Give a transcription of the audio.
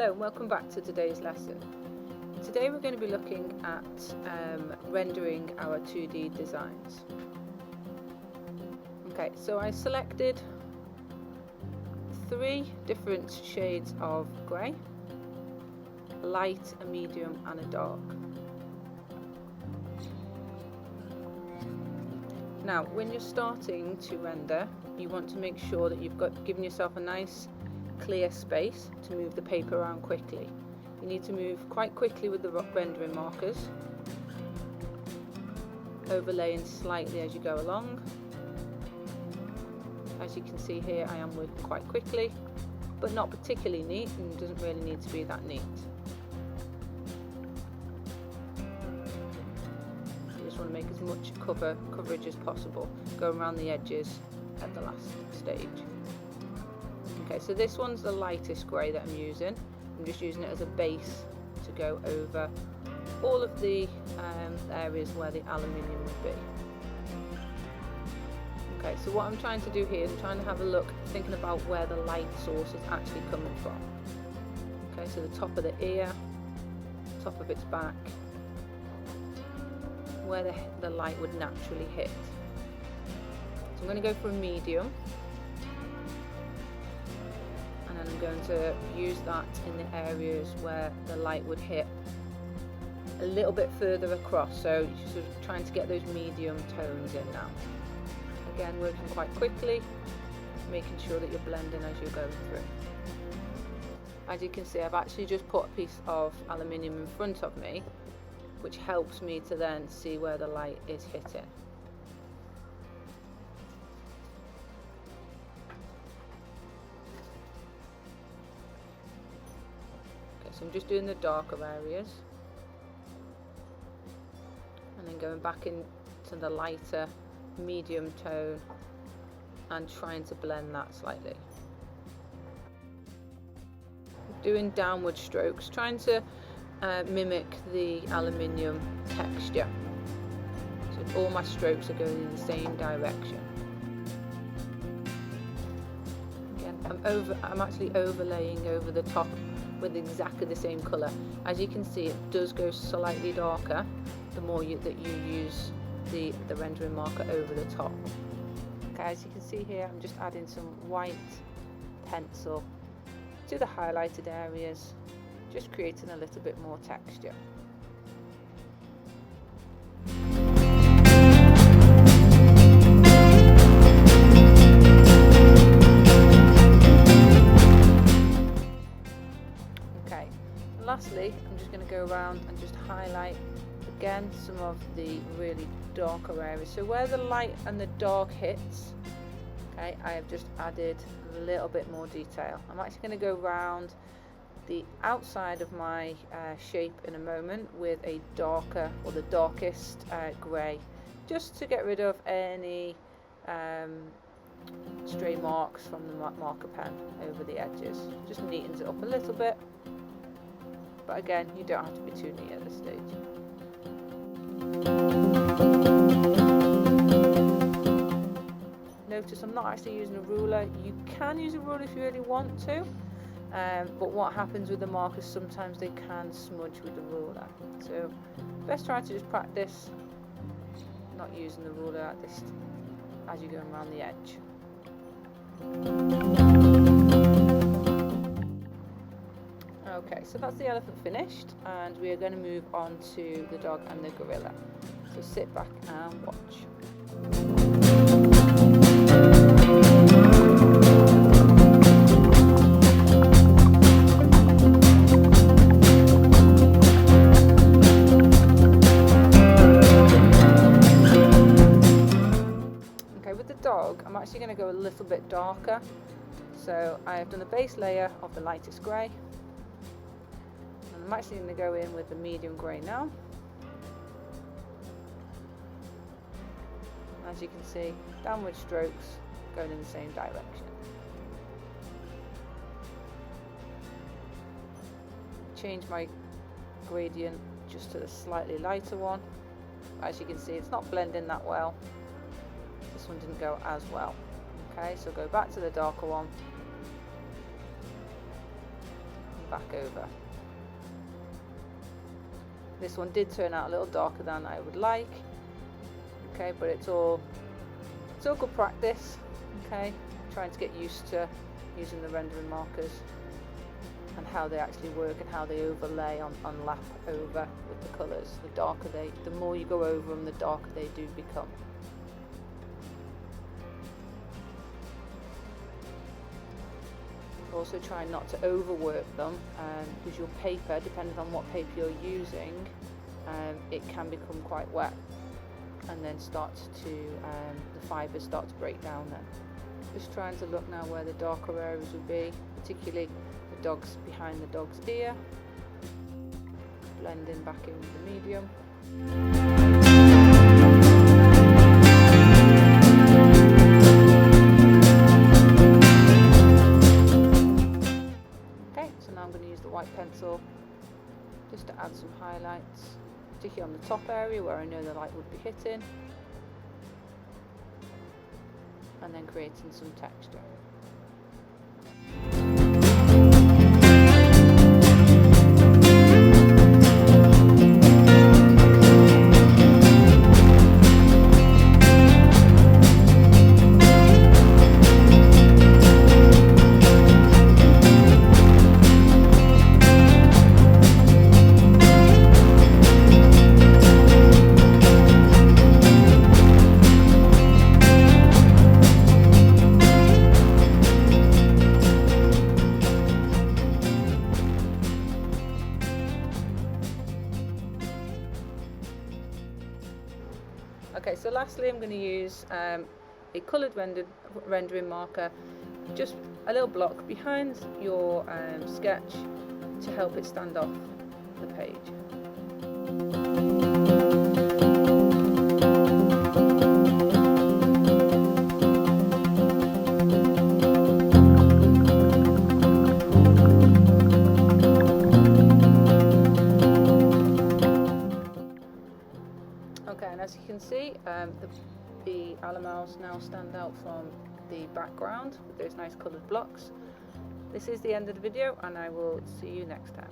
Hello and welcome back to today's lesson. Today we're going to be looking at rendering our 2D designs. Okay, so I selected 3 different shades of grey, a light, a medium and a dark. Now when you're starting to render, you want to make sure that you've given yourself a nice clear space to move the paper around quickly. You need to move quite quickly with the rendering markers, overlaying slightly as you go along. As you can see here, I am working quite quickly, but not particularly neat, and it doesn't really need to be that neat. You just want to make as much coverage as possible, going around the edges at the last stage. Okay, so this one's the lightest grey that I'm using. I'm just using it as a base to go over all of the areas where the aluminium would be. Okay, so what I'm trying to do here is I'm trying to have a look, thinking about where the light source is actually coming from. Okay, so the top of the ear, top of its back, where the light would naturally hit. So I'm going to go for a medium. And I'm going to use that in the areas where the light would hit a little bit further across, so you're sort of trying to get those medium tones in now. Again, working quite quickly, making sure that you're blending as you're going through. As you can see, I've actually just put a piece of aluminium in front of me, which helps me to then see where the light is hitting. So I'm just doing the darker areas and then going back into the lighter medium tone and trying to blend that slightly. Doing downward strokes, trying to mimic the aluminium texture. So all my strokes are going in the same direction. Again, I'm actually overlaying over the top with exactly the same colour. As you can see, it does go slightly darker the more that you use the rendering marker over the top. Okay, as you can see here, I'm just adding some white pencil to the highlighted areas, just creating a little bit more texture. Lastly, I'm just going to go around and just highlight again some of the really darker areas. So where the light and the dark hits, okay, I have just added a little bit more detail. I'm actually going to go around the outside of my shape in a moment with a darker, or the darkest grey, just to get rid of any stray marks from the marker pen over the edges. Just neatens it up a little bit. But again, you don't have to be too neat at this stage. Notice I'm not actually using a ruler. You can use a ruler if you really want to, but what happens with the markers, sometimes they can smudge with the ruler. So best try to just practice not using the ruler at this as you're going around the edge. Okay, so that's the elephant finished, and we are going to move on to the dog and the gorilla. So sit back and watch. Okay, with the dog, I'm actually going to go a little bit darker. So I have done the base layer of the lightest grey. I'm actually going to go in with the medium grey now. As you can see, downward strokes going in the same direction. Change my gradient just to the slightly lighter one. As you can see, it's not blending that well. This one didn't go as well. Okay, so go back to the darker one. back over. This one did turn out a little darker than I would like. Okay, but it's all good practice. Okay, trying to get used to using the rendering markers and how they actually work and how they overlay on lap over with the colours. The more you go over them, the darker they do become. Also try not to overwork them, because your paper, depending on what paper you're using, it can become quite wet and then the fibres start to break down then. Just trying to look now where the darker areas will be, particularly behind the dog's ear. Blending back in with the medium. Okay, so now I'm going to use the white pencil just to add some highlights, particularly on the top area where I know the light would be hitting, and then creating some texture. Okay, so lastly I'm going to use a coloured rendering marker, just a little block behind your sketch to help it stand off the page. Okay, and as you can see, the alamals now stand out from the background with those nice coloured blocks. This is the end of the video, and I will see you next time.